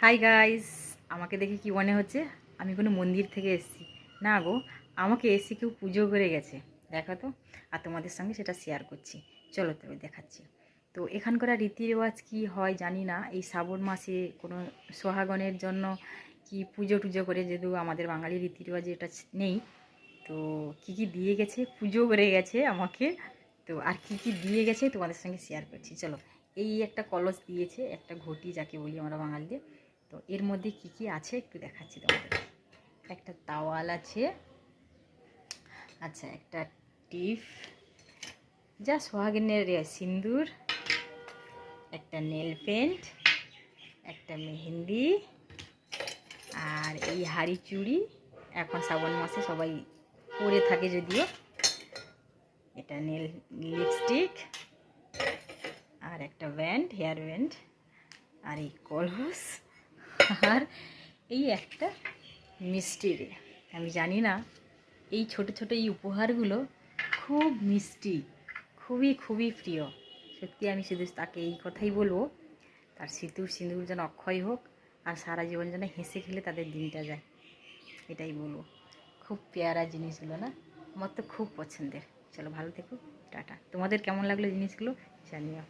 Hi guys, আমাকে দেখে কি মনে হচ্ছে আমি কোনো মন্দির থেকে এসেছি? না গো, আমাকে এসে কেউ পুজো করে গেছে। দেখো তো, আর তোমাদের সঙ্গে সেটা শেয়ার করছি। চলো তবে দেখাচ্ছি। তো এখানকার রীতি রেওয়াজ কী হয় জানি না। এই শ্রাবণ মাসে কোনো সোহাগনের জন্য কি পুজো টুজো করে, যেহেতু আমাদের বাঙালি রীতি রেওয়াজে এটা নেই। তো কি কি দিয়ে গেছে, পুজো করে গেছে আমাকে। তো আর কি কি দিয়ে গেছে তোমাদের সঙ্গে শেয়ার করছি। চলো, এই একটা কলস দিয়েছে, একটা ঘটি যাকে বলি আমরা বাঙালিদের। তো এর মধ্যে কি কি আছে একটু দেখাচ্ছি তোমাদের। একটা তাওয়াল আছে, আচ্ছা একটা টিপ, যা সোহাগিনের সিন্দুর, একটা নেল পেন্ট, একটা মেহেন্দি, আর এই হাড়ি চুড়ি এখন শ্রাবণ মাসে সবাই পরে থাকে যদিও। এটা নেল লিপস্টিক, আর একটা ব্যান্ড, হেয়ার ব্যান্ড, আর এই কলস, আর এই একটা মিষ্টি রে। আমি জানি না, এই ছোট ছোট এই উপহারগুলো খুব মিষ্টি, খুবই খুবই প্রিয়। সত্যি আমি শুধু তাকে এই কথাই বলবো, তার সিঁদুর যেন অক্ষয় হোক, আর সারা জীবন যেন হেসে খেলে তাদের দিনটা যায়, এটাই বলবো। খুব পেয়ারা জিনিসগুলো না, আমার তো খুব পছন্দের। চলো ভালো থেকো, টাটা। তোমাদের কেমন লাগলো জিনিসগুলো জানিও।